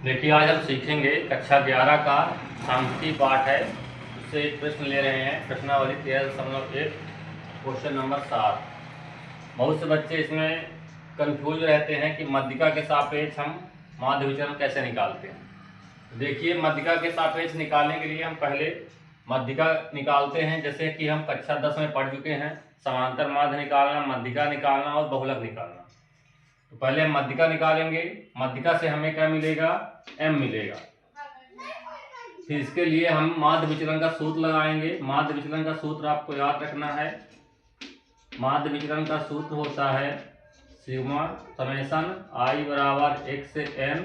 देखिए, आज हम सीखेंगे कक्षा 11 का सांख्यिकी पाठ है, उससे एक प्रश्न ले रहे हैं। प्रश्नावली 13.1 क्वेश्चन नंबर 7। बहुत से बच्चे इसमें कंफ्यूज रहते हैं कि मध्यिका के सापेक्ष हम माध्य विचरण कैसे निकालते हैं। देखिए, मध्यिका के सापेक्ष निकालने के लिए हम पहले मध्यिका निकालते हैं। जैसे कि हम कक्षा 10 में पढ़ चुके हैं, समांतर माध्य निकालना, मध्यिका निकालना और बहुलक निकालना। तो पहले हम मध्यिका निकालेंगे। मध्यिका से हमें क्या मिलेगा? m मिलेगा। फिर इसके लिए हम माध्य विचलन का सूत्र लगाएंगे। माध्य विचलन का सूत्र आपको याद रखना है। माध्य विचलन का सूत्र होता है सिग्मा समेशन i बराबर 1 से n,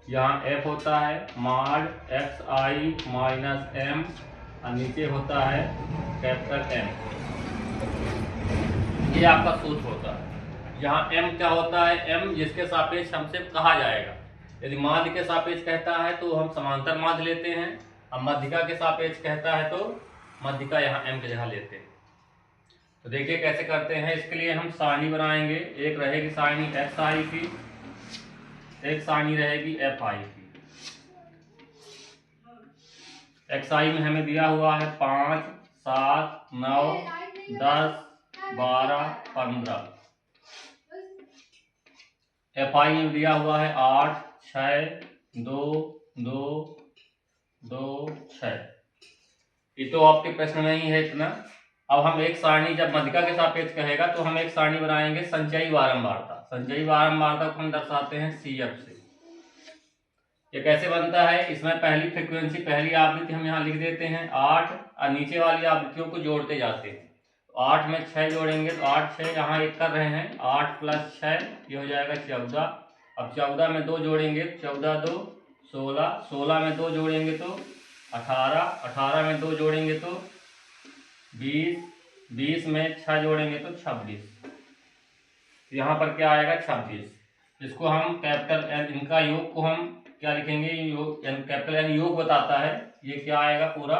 यहाँ f होता है मॉड xi माइनस m और नीचे होता है कैपिटल M। ये आपका सूत्र होता है। यहाँ m क्या होता है? m जिसके सापेक्ष हमसे कहा जाएगा। यदि माध्य के सापेक्ष कहता है तो हम समांतर माध्य लेते हैं, और मध्यिका के सापेक्ष कहता है तो मध्यिका यहाँ m की जगह लेते हैं। तो देखिए कैसे करते हैं। इसके लिए हम सारणी बनाएंगे। एक रहेगी सारणी xi की, एक सारणी रहेगी fi की। xi में हमें दिया हुआ है 5, 7, 9, 10, 12, 15। fi में दिया हुआ है 8, 6, 2, 2, 2, 6। ये तो आपके प्रश्न में ही है इतना। अब हम एक सारणी, जब मध्यिका के सापेक्ष कहेगा तो हम एक सारणी बनाएंगे संचयी बारंबारता। संचयी बारंबारता को हम दर्शाते हैं CF से। ये कैसे बनता है? इसमें पहली फ्रीक्वेंसी, पहली आवृत्ति हम यहाँ लिख देते हैं 8, और नीचे वाली आवृत्तियों को जोड़ते जाते हैं। 8 में 6 जोड़ेंगे तो 8, 6 यहाँ एक कर रहे हैं, 8 + 6 ये हो जाएगा 14। अब 14 में 2 जोड़ेंगे, 14 2 16, 16 में 2 जोड़ेंगे तो 18, 18 में 2 जोड़ेंगे तो 20, 20 में 6 जोड़ेंगे तो 26। यहाँ पर क्या आएगा? 26। इसको हम कैपिटल N, इनका योग को हम क्या लिखेंगे? योग, कैपिटल N योग बताता है। ये क्या आएगा? पूरा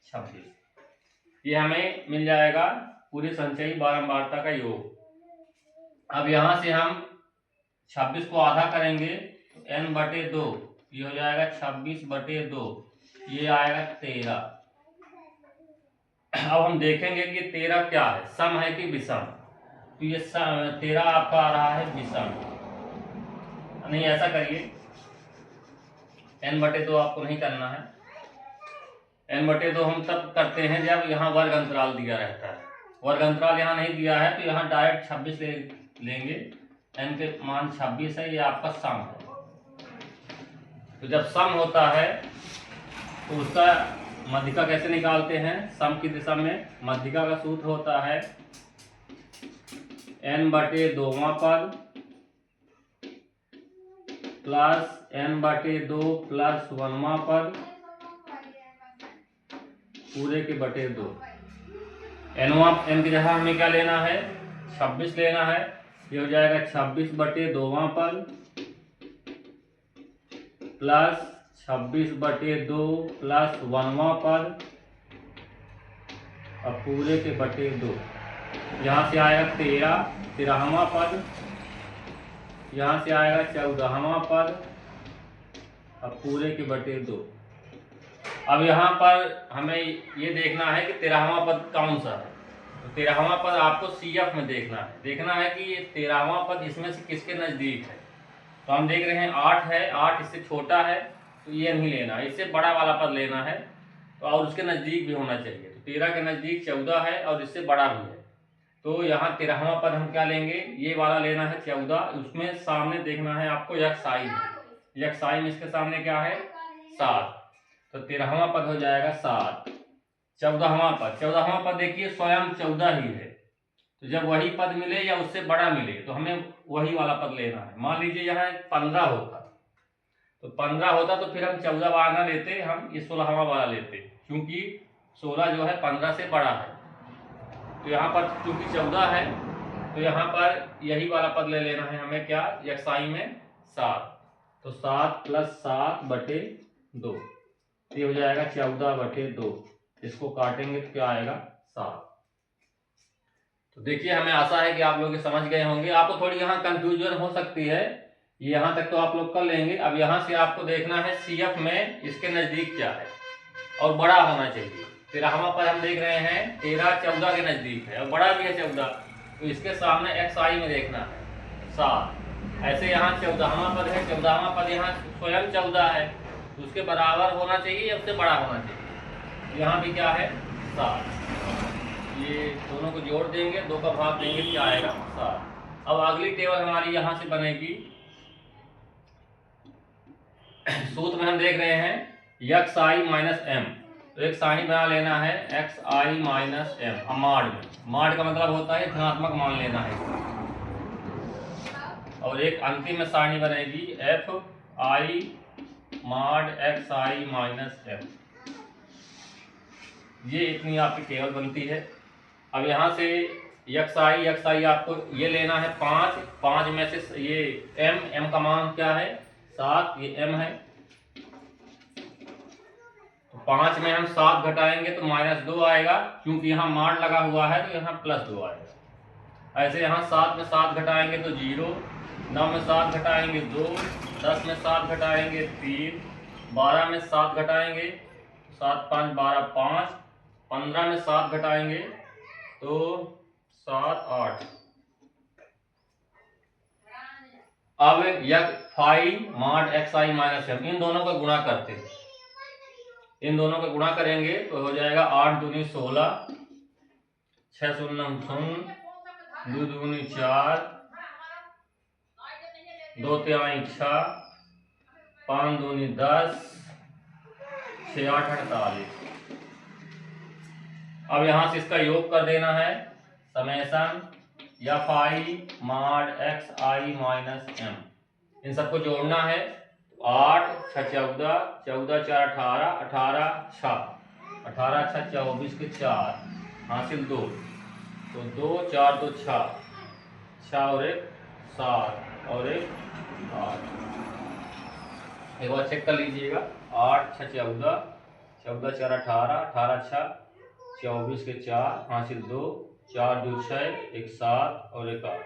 26। ये हमें मिल जाएगा पूरी संचयी बारंबारता का योग। अब यहाँ से हम 26 को आधा करेंगे तो n/2, ये हो जाएगा 26/2, ये आएगा 13। अब हम देखेंगे कि 13 क्या है, सम है कि विषम। तो ये 13 आपका आ रहा है विषम। नहीं, ऐसा करिए, n/2 आपको नहीं करना है। n/2 हम तब करते हैं जब यहाँ वर्ग अंतराल दिया रहता है। वर्ग अंतराल यहाँ नहीं दिया है तो यहाँ डायरेक्ट 26 लेंगे। n के मान 26 है, ये आपका सम है। तो जब सम होता है तो उसका मध्यिका कैसे निकालते हैं? सम की दिशा में मध्यिका का सूत्र होता है n/2वां पद प्लस n/2 प्लस 1वां पद पूरे के बटे 2। n की जगह हमें क्या लेना है? 26 लेना है। ये हो जाएगा 26/2वां पद प्लस 26/2 प्लस 1वां पद और पूरे के बटे 2। यहाँ से आएगा 13वां पद, यहाँ से आएगा 14वां पद और पूरे के बटे 2। अब यहाँ पर हमें ये देखना है कि 13वां पद कौन सा है। तो 13वां पद आपको CF में देखना है कि ये 13वां पद इसमें से किसके नज़दीक है। तो हम देख रहे हैं 8 है, 8 इससे छोटा है तो ये नहीं लेना, इससे बड़ा वाला पद लेना है। तो और उसके नज़दीक भी होना चाहिए। तो 13 के नज़दीक 14 है और इससे बड़ा भी है। तो यहाँ 13वां पद हम क्या लेंगे? ये वाला लेना है 14। उसमें सामने देखना है आपको यक्षाई में। यक्षाई में इसके सामने क्या है? 7। तो 13वां पद हो जाएगा 7। 14वां पद देखिए स्वयं 14 ही है। तो जब वही पद मिले या उससे बड़ा मिले तो हमें वही वाला पद लेना है। मान लीजिए यहाँ 15 होता, तो 15 होता तो फिर हम 14 वाला ना लेते, हम ये 16वां वाला लेते, क्योंकि 16 जो है 15 से बड़ा है। तो यहाँ पर क्योंकि 14 है तो यहाँ पर यही वाला पद ले लेना है हमें। क्या? यक्षाई में 7। तो 7 + 7/2, ये हो जाएगा 14/2। इसको काटेंगे तो क्या आएगा? 7। तो देखिए, हमें आशा है कि आप लोग समझ गए होंगे। आपको थोड़ी यहाँ कंफ्यूजन हो सकती है ये यहाँ तक तो आप लोग कर लेंगे। अब यहाँ से आपको देखना है CF में इसके नज़दीक क्या है और बड़ा होना चाहिए। 13वां पद हम देख रहे हैं 13 14 के नज़दीक है और बड़ा भी है 14, तो इसके सामने XI में देखना है 7। ऐसे यहाँ 14वां पद है, 14वां पद यहाँ स्वयं 14 है, तो उसके बराबर होना चाहिए या उससे बड़ा होना चाहिए। यहाँ भी क्या है 7। ये दोनों को जोड़ देंगे, 2 का भाग देंगे, क्या आएगा 7। अब अगली टेबल हमारी यहाँ से बनेगी। सूत्र में हम देख रहे हैं XI माइनस M, तो एक सारणी बना लेना है XI माइनस M। अब माड का मतलब होता है धनात्मक मान लेना है, और एक अंतिम में सारणी बनेगी FI माड XI माइनस M। ये इतनी आपकी टेबल बनती है। अब यहाँ से XI आपको ये लेना है 5 में से ये M का मान क्या है 7, ये M है, तो 5 में हम 7 घटाएंगे तो -2 आएगा, क्योंकि यहाँ माड लगा हुआ है तो यहाँ +2 आएगा। ऐसे यहाँ 7 में 7 घटाएंगे तो 0, 9 में 7 घटाएंगे 2, 10 में 7 घटाएंगे 3, 12 में 7 घटाएंगे 7 5 12 5, 15 में 7 घटाएंगे तो 7 8। अब FI माड XI माइनस M, इन दोनों का गुणा करते हैं। इन दोनों का गुणा करेंगे तो हो जाएगा 8 दूनी 16, 6 शून्य 0, 2 दूनी 4, 2 तिहाई 6, 5 दूनी 10, 6 8 48। अब यहाँ से इसका योग कर देना है, समेशन FI माड XI माइनस M। इन सबको जोड़ना है, 8 6 14, 14 4 18, 18 6, 18 6 24 के 4 हासिल 2, तो 2 4 2 6, 6 और 1 7 और 1 8। एक बार चेक कर लीजिएगा, 8 6 14, 14 4 18, 18 6 24 के 4 हासिल 2, 4 2 6, 1 7 और 1 8।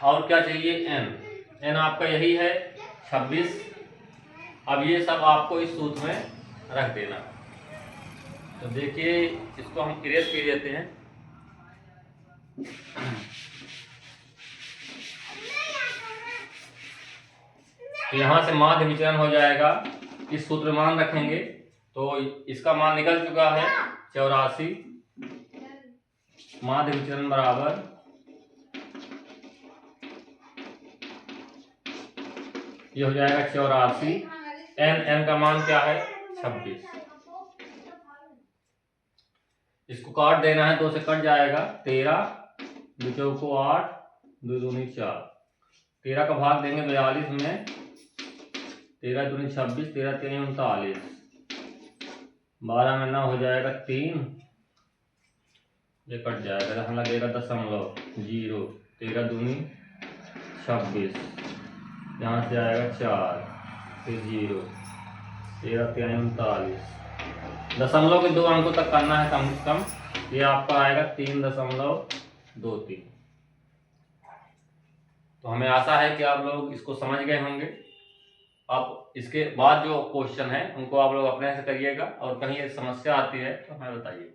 और क्या चाहिए n आपका यही है 26। अब ये सब आपको इस सूत्र में रख देना। तो देखिए इसको हम इरेज कर देते हैं। तो यहाँ से माध्य विचलन हो जाएगा, इस सूत्र में मान रखेंगे तो इसका मान निकल चुका है 84। माध्य विचलन बराबर ये हो जाएगा 84। n का मान क्या है 26। इसको काट देना है, 2 से कट जाएगा 13, 2 चौको 8, 2 दूनी 4, 13 का भाग देंगे 42 में, 13 दूनी 26, 13 3 39, 12 में 9 हो जाएगा 3, ये कट जाएगा, यहाँ लगेगा 0.0, 13 दूनी 26, यहाँ से आएगा 4, फिर 0, 13 3 39। दशमलव के 2 अंकों तक करना है कम से कम। ये आपका आएगा 3.23। तो हमें आशा है कि आप लोग इसको समझ गए होंगे। आप इसके बाद जो क्वेश्चन है उनको आप लोग अपने से करिएगा, और कहीं समस्या आती है तो हमें बताइए।